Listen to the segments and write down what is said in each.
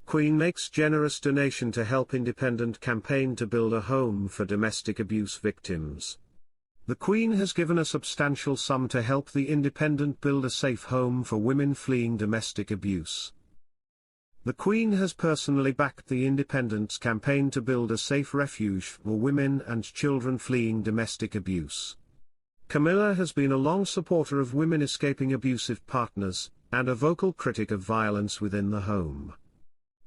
Queen makes generous donation to help independent campaign to build a home for domestic abuse victims. The Queen has given a substantial sum to help the independent build a safe home for women fleeing domestic abuse. The Queen has personally backed the Independent's campaign to build a safe refuge for women and children fleeing domestic abuse. Camilla has been a long supporter of women escaping abusive partners, and a vocal critic of violence within the home.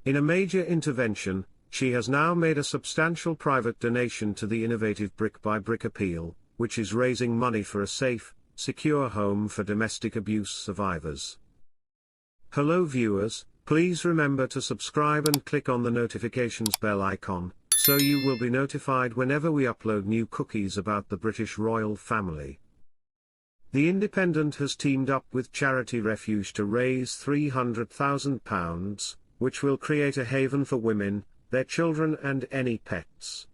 In a major intervention, she has now made a substantial private donation to the innovative Brick by Brick appeal, which is raising money for a safe, secure home for domestic abuse survivors. Hello viewers, please remember to subscribe and click on the notifications bell icon, so you will be notified whenever we upload new cookies about the British royal family. The Independent has teamed up with charity Refuge to raise £300,000, which will create a haven for women, their children and any pets.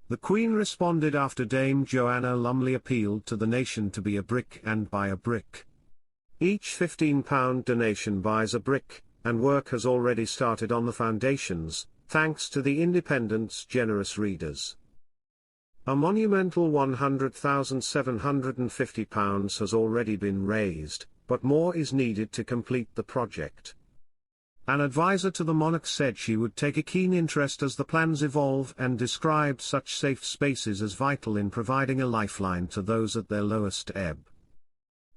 The Queen responded after Dame Joanna Lumley appealed to the nation to be a brick and buy a brick. Each £15 donation buys a brick, and work has already started on the foundations, thanks to the Independent's generous readers. A monumental £100,750 has already been raised, but more is needed to complete the project. An advisor to the monarch said she would take a keen interest as the plans evolve and described such safe spaces as vital in providing a lifeline to those at their lowest ebb.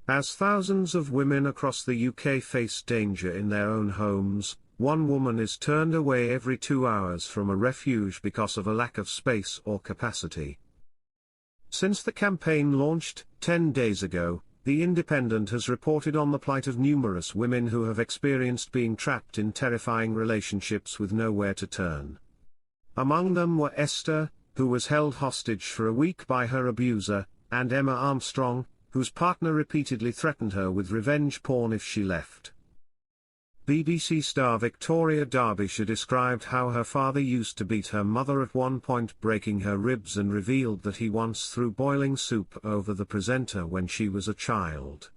As thousands of women across the UK face danger in their own homes, one woman is turned away every 2 hours from a refuge because of a lack of space or capacity. Since the campaign launched 10 days ago, The Independent has reported on the plight of numerous women who have experienced being trapped in terrifying relationships with nowhere to turn. Among them were Esther, who was held hostage for a week by her abuser, and Emma Armstrong, whose partner repeatedly threatened her with revenge porn if she left. BBC star Victoria Derbyshire described how her father used to beat her mother at one point, breaking her ribs, and revealed that he once threw boiling soup over the presenter when she was a child.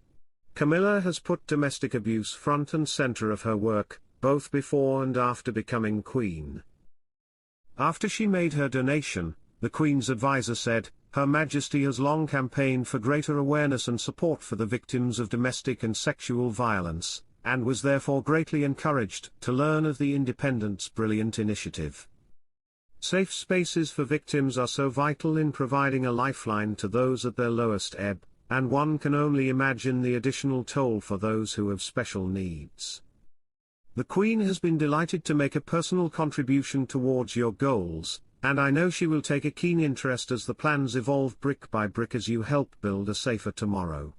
Camilla has put domestic abuse front and centre of her work, both before and after becoming Queen. After she made her donation, the Queen's advisor said, "Her Majesty has long campaigned for greater awareness and support for the victims of domestic and sexual violence, and was therefore greatly encouraged to learn of the Independent's brilliant initiative. Safe spaces for victims are so vital in providing a lifeline to those at their lowest ebb, and one can only imagine the additional toll for those who have special needs. The Queen has been delighted to make a personal contribution towards your goals, and I know she will take a keen interest as the plans evolve brick by brick as you help build a safer tomorrow."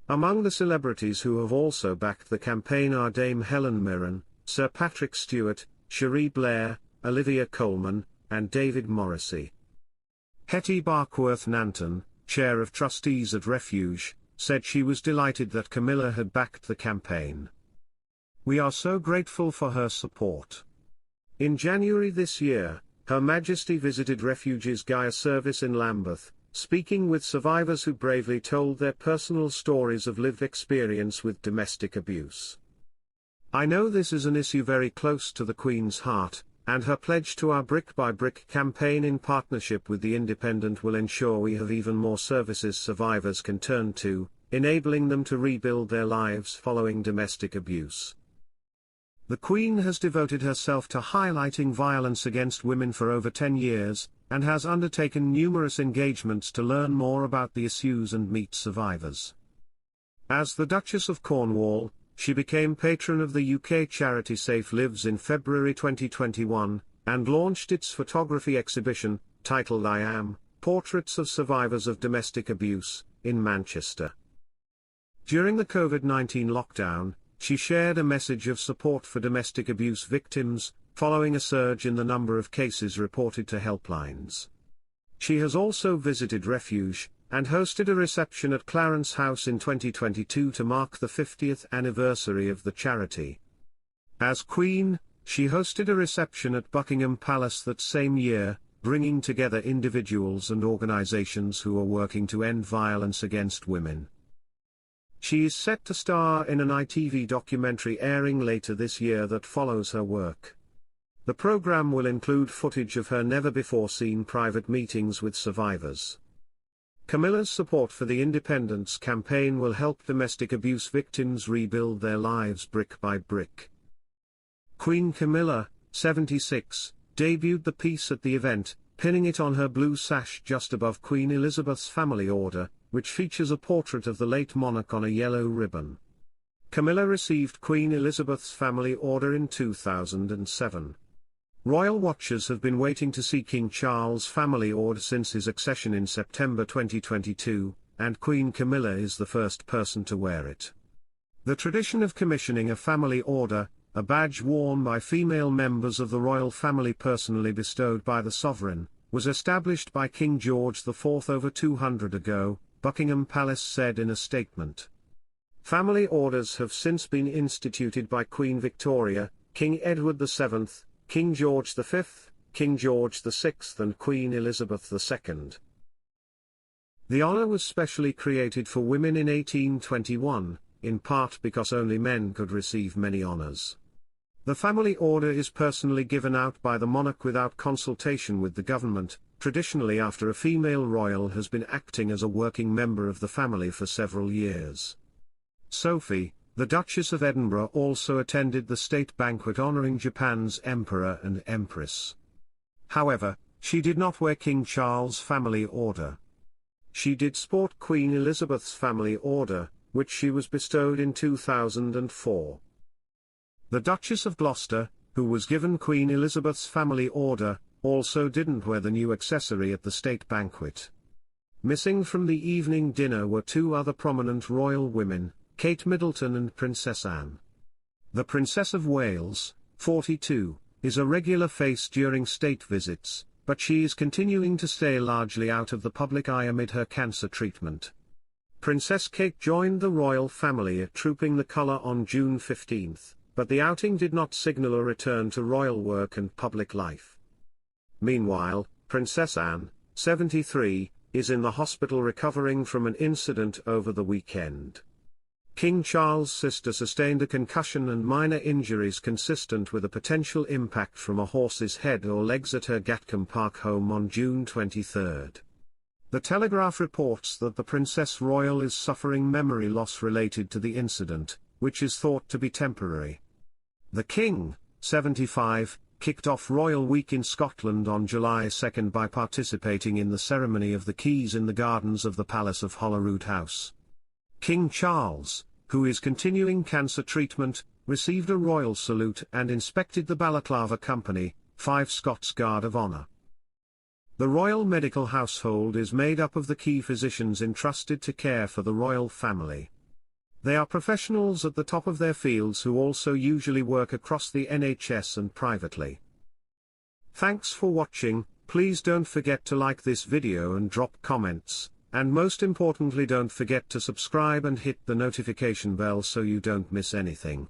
Among the celebrities who have also backed the campaign are Dame Helen Mirren, Sir Patrick Stewart, Cherie Blair, Olivia Colman, and David Morrissey. Hetty Barkworth-Nanton, Chair of Trustees at Refuge, said she was delighted that Camilla had backed the campaign. "We are so grateful for her support." In January this year, Her Majesty visited Refuge's Gaia service in Lambeth, speaking with survivors who bravely told their personal stories of lived experience with domestic abuse. "I know this is an issue very close to the Queen's heart, and her pledge to our Brick by Brick campaign in partnership with the Independent will ensure we have even more services survivors can turn to, enabling them to rebuild their lives following domestic abuse." The Queen has devoted herself to highlighting violence against women for over 10 years, and has undertaken numerous engagements to learn more about the issues and meet survivors. As the Duchess of Cornwall, she became patron of the UK charity Safe Lives in February 2021, and launched its photography exhibition, titled "I Am: Portraits of Survivors of Domestic Abuse," in Manchester. During the COVID-19 lockdown, she shared a message of support for domestic abuse victims, following a surge in the number of cases reported to helplines. She has also visited Refuge, and hosted a reception at Clarence House in 2022 to mark the 50th anniversary of the charity. As Queen, she hosted a reception at Buckingham Palace that same year, bringing together individuals and organisations who are working to end violence against women. She is set to star in an ITV documentary airing later this year that follows her work. The program will include footage of her never-before-seen private meetings with survivors. Camilla's support for the Independence campaign will help domestic abuse victims rebuild their lives brick by brick. Queen Camilla, 76, debuted the piece at the event, pinning it on her blue sash just above Queen Elizabeth's family order, which features a portrait of the late monarch on a yellow ribbon. Camilla received Queen Elizabeth's family order in 2007. Royal watchers have been waiting to see King Charles' family order since his accession in September 2022, and Queen Camilla is the first person to wear it. The tradition of commissioning a family order, a badge worn by female members of the royal family personally bestowed by the sovereign, was established by King George IV over 200 ago, Buckingham Palace said in a statement. Family orders have since been instituted by Queen Victoria, King Edward VII, King George V, King George VI and Queen Elizabeth II. The honor was specially created for women in 1821, in part because only men could receive many honors. The family order is personally given out by the monarch without consultation with the government, traditionally after a female royal has been acting as a working member of the family for several years. Sophie, the Duchess of Edinburgh, also attended the state banquet honoring Japan's emperor and empress. However, she did not wear King Charles' family order. She did sport Queen Elizabeth's family order, which she was bestowed in 2004. The Duchess of Gloucester, who was given Queen Elizabeth's family order, also didn't wear the new accessory at the state banquet. Missing from the evening dinner were two other prominent royal women, Kate Middleton and Princess Anne. The Princess of Wales, 42, is a regular face during state visits, but she is continuing to stay largely out of the public eye amid her cancer treatment. Princess Kate joined the royal family at Trooping the Colour on June 15, but the outing did not signal a return to royal work and public life. Meanwhile, Princess Anne, 73, is in the hospital recovering from an incident over the weekend. King Charles' sister sustained a concussion and minor injuries consistent with a potential impact from a horse's head or legs at her Gatcombe Park home on June 23. The Telegraph reports that the Princess Royal is suffering memory loss related to the incident, which is thought to be temporary. The King, 75, kicked off Royal Week in Scotland on July 2 by participating in the ceremony of the keys in the gardens of the Palace of Holyrood House. King Charles, who is continuing cancer treatment, received a royal salute and inspected the Balaclava Company, 5 Scots Guard of Honour. The royal medical household is made up of the key physicians entrusted to care for the royal family. They are professionals at the top of their fields who also usually work across the NHS and privately. Thanks for watching. Please don't forget to like this video and drop comments. And most importantly, don't forget to subscribe and hit the notification bell so you don't miss anything.